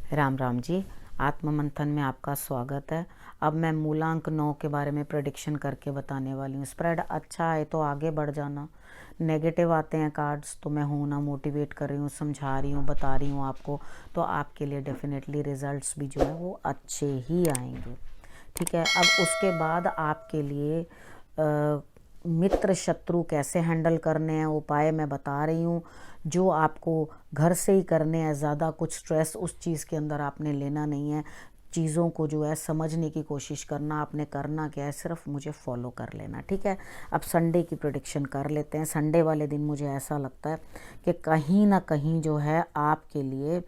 राम राम जी। आत्म मंथन में आपका स्वागत है। अब मैं मूलांक 9 के बारे में प्रेडिक्शन करके बताने वाली हूँ। स्प्रेड अच्छा आए तो आगे बढ़ जाना, नेगेटिव आते हैं कार्ड्स तो मैं हूँ ना मोटिवेट कर रही हूँ, समझा रही हूँ, बता रही हूँ आपको, तो आपके लिए डेफिनेटली रिजल्ट्स भी जो है वो अच्छे ही आएंगे। ठीक है, अब उसके बाद आपके लिए मित्र शत्रु कैसे हैंडल करने हैं उपाय मैं बता रही हूँ, जो आपको घर से ही करने हैं। ज़्यादा कुछ स्ट्रेस उस चीज़ के अंदर आपने लेना नहीं है। चीज़ों को जो है समझने की कोशिश करना, आपने करना क्या है, सिर्फ मुझे फॉलो कर लेना। ठीक है, अब संडे की प्रेडिक्शन कर लेते हैं। संडे वाले दिन मुझे ऐसा लगता है कि कहीं ना कहीं जो है आपके लिए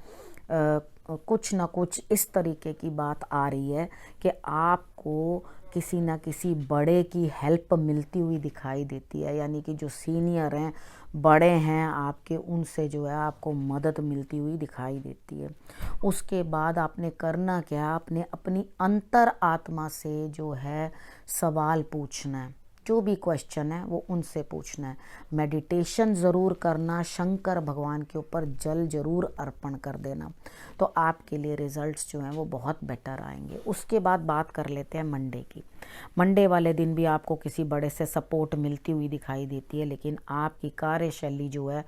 कुछ ना कुछ इस तरीके की बात आ रही है कि आपको किसी ना किसी बड़े की हेल्प मिलती हुई दिखाई देती है। यानी कि जो सीनियर हैं, बड़े हैं आपके, उनसे जो है आपको मदद मिलती हुई दिखाई देती है। उसके बाद आपने करना क्या, आपने अपनी अंतर आत्मा से जो है सवाल पूछना है। जो भी क्वेश्चन है वो उनसे पूछना है। मेडिटेशन ज़रूर करना, शंकर भगवान के ऊपर जल ज़रूर अर्पण कर देना, तो आपके लिए रिजल्ट्स जो हैं वो बहुत बेटर आएंगे। उसके बाद बात कर लेते हैं मंडे की। मंडे वाले दिन भी आपको किसी बड़े से सपोर्ट मिलती हुई दिखाई देती है, लेकिन आपकी कार्यशैली जो है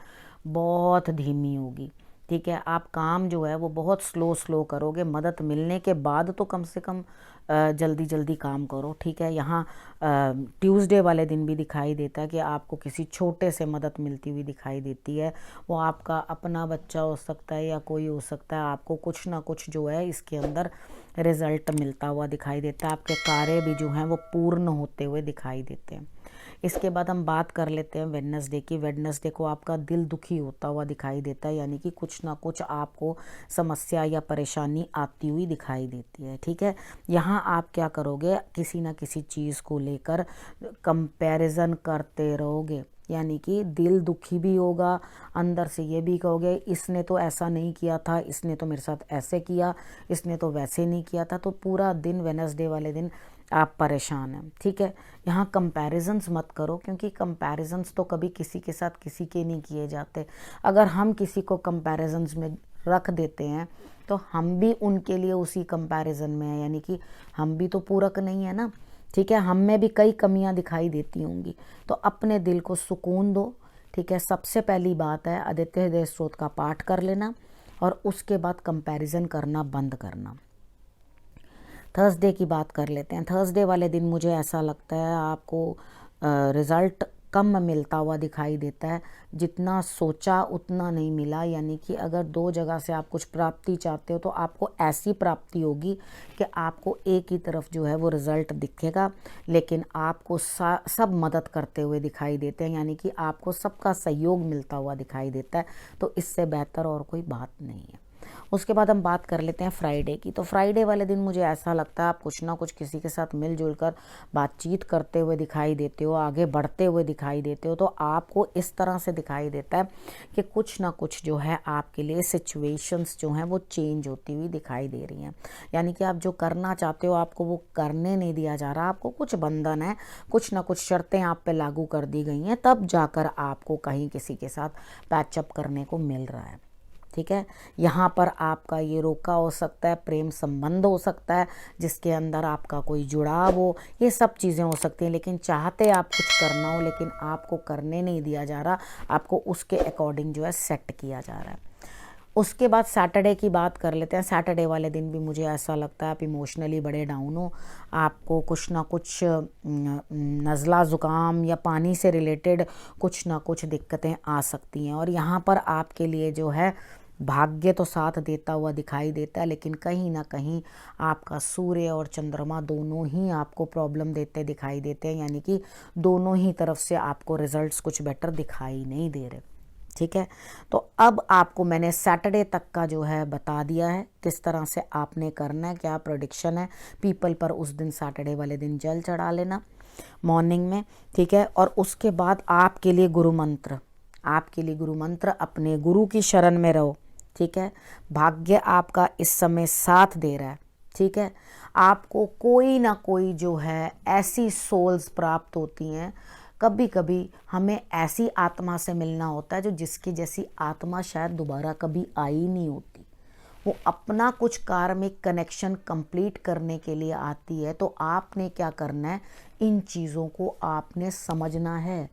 बहुत धीमी होगी। ठीक है, आप काम जो है वो बहुत स्लो स्लो करोगे। मदद मिलने के बाद तो कम से कम जल्दी जल्दी काम करो। ठीक है, यहाँ ट्यूसडे वाले दिन भी दिखाई देता है कि आपको किसी छोटे से मदद मिलती हुई दिखाई देती है। वो आपका अपना बच्चा हो सकता है या कोई हो सकता है। आपको कुछ ना कुछ जो है इसके अंदर रिजल्ट मिलता हुआ दिखाई देता है। आपके कार्य भी जो हैं वो पूर्ण होते हुए दिखाई देते हैं। इसके बाद हम बात कर लेते हैं वेडनेसडे की। वेडनेसडे को आपका दिल दुखी होता हुआ दिखाई देता है, यानी कि कुछ ना कुछ आपको समस्या या परेशानी आती हुई दिखाई देती है। ठीक है, यहाँ आप क्या करोगे, किसी ना किसी चीज़ को लेकर कंपैरिजन करते रहोगे, यानी कि दिल दुखी भी होगा, अंदर से ये भी कहोगे इसने तो ऐसा नहीं किया था, इसने तो मेरे साथ ऐसे किया, इसने तो वैसे नहीं किया था। तो पूरा दिन वेडनेसडे वाले दिन आप परेशान हैं। ठीक है, यहाँ कंपैरिजन्स मत करो, क्योंकि कंपैरिजन्स तो कभी किसी के साथ किसी के नहीं किए जाते। अगर हम किसी को कंपैरिजन्स में रख देते हैं तो हम भी उनके लिए उसी कंपैरिजन में है, यानी कि हम भी तो पूरक नहीं है ना। ठीक है, हम में भी कई कमियां दिखाई देती होंगी, तो अपने दिल को सुकून दो। ठीक है, सबसे पहली बात है आदित्य हृदय स्त्रोत का पाठ कर लेना, और उसके बाद कंपैरिजन करना बंद करना। थर्सडे की बात कर लेते हैं। थर्सडे वाले दिन मुझे ऐसा लगता है आपको रिज़ल्ट कम मिलता हुआ दिखाई देता है। जितना सोचा उतना नहीं मिला, यानी कि अगर दो जगह से आप कुछ प्राप्ति चाहते हो तो आपको ऐसी प्राप्ति होगी कि आपको एक ही तरफ जो है वो रिज़ल्ट दिखेगा, लेकिन आपको सब मदद करते हुए दिखाई देते हैं, यानी कि आपको सबका सहयोग मिलता हुआ दिखाई देता है। तो इससे बेहतर और कोई बात नहीं है। उसके बाद हम बात कर लेते हैं फ्राइडे की। तो फ्राइडे वाले दिन मुझे ऐसा लगता है आप कुछ ना कुछ किसी के साथ मिलजुल कर बातचीत करते हुए दिखाई देते हो, आगे बढ़ते हुए दिखाई देते हो। तो आपको इस तरह से दिखाई देता है कि कुछ ना कुछ जो है आपके लिए सिचुएशंस जो हैं वो चेंज होती हुई दिखाई दे रही हैं, यानी कि आप जो करना चाहते हो आपको वो करने नहीं दिया जा रहा। आपको कुछ बंधन है, कुछ ना कुछ शर्तें आप पे लागू कर दी गई हैं, तब जाकर आपको कहीं किसी के साथ पैचअप करने को मिल रहा है। ठीक है, यहाँ पर आपका ये रोका हो सकता है, प्रेम संबंध हो सकता है जिसके अंदर आपका कोई जुड़ाव हो, ये सब चीज़ें हो सकती हैं। लेकिन चाहते आप कुछ करना हो, लेकिन आपको करने नहीं दिया जा रहा, आपको उसके अकॉर्डिंग जो है सेट किया जा रहा है। उसके बाद सैटरडे की बात कर लेते हैं। सैटरडे वाले दिन भी मुझे ऐसा लगता है आप इमोशनली बड़े डाउन हो, आपको कुछ ना कुछ नज़ला ज़ुकाम या पानी से रिलेटेड कुछ ना कुछ दिक्कतें आ सकती हैं। और यहाँ पर आपके लिए जो है भाग्य तो साथ देता हुआ दिखाई देता है, लेकिन कहीं ना कहीं आपका सूर्य और चंद्रमा दोनों ही आपको प्रॉब्लम देते दिखाई देते हैं, यानी कि दोनों ही तरफ से आपको रिजल्ट्स कुछ बेटर दिखाई नहीं दे रहे। ठीक है, तो अब आपको मैंने सैटरडे तक का जो है बता दिया है किस तरह से आपने करना है, क्या प्रेडिक्शन है। पीपल पर उस दिन सैटरडे वाले दिन जल चढ़ा लेना मॉर्निंग में। ठीक है, और उसके बाद आपके लिए गुरु मंत्र, आपके लिए गुरु मंत्र, अपने गुरु की शरण में रहो। ठीक है, भाग्य आपका इस समय साथ दे रहा है। ठीक है, आपको कोई ना कोई जो है ऐसी सोल्स प्राप्त होती हैं। कभी कभी हमें ऐसी आत्मा से मिलना होता है जो जिसकी जैसी आत्मा शायद दोबारा कभी आई नहीं होती, वो अपना कुछ कार्मिक कनेक्शन कंप्लीट करने के लिए आती है, तो आपने क्या करना है, इन चीज़ों को आपने समझना है।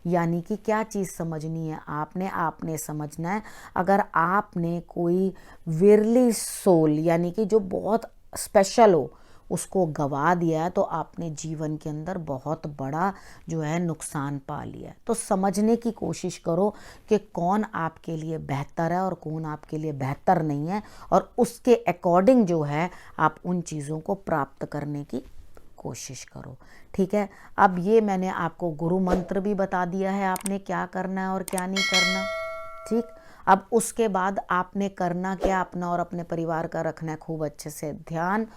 यानी कि क्या चीज़ समझनी है, आपने समझना है, अगर आपने कोई विरली सोल यानी कि जो बहुत स्पेशल हो उसको गवा दिया है, तो आपने जीवन के अंदर बहुत बड़ा जो है नुकसान पा लिया है। तो समझने की कोशिश करो कि कौन आपके लिए बेहतर है और कौन आपके लिए बेहतर नहीं है, और उसके अकॉर्डिंग जो है आप उन चीज़ों को प्राप्त करने की कोशिश करो। ठीक है, अब ये मैंने आपको गुरु मंत्र भी बता दिया है, आपने क्या करना है और क्या नहीं करना। ठीक, अब उसके बाद आपने करना क्या, अपना और अपने परिवार का रखना है खूब अच्छे से ध्यान,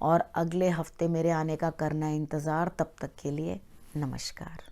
और अगले हफ्ते मेरे आने का करना है इंतज़ार। तब तक के लिए नमस्कार।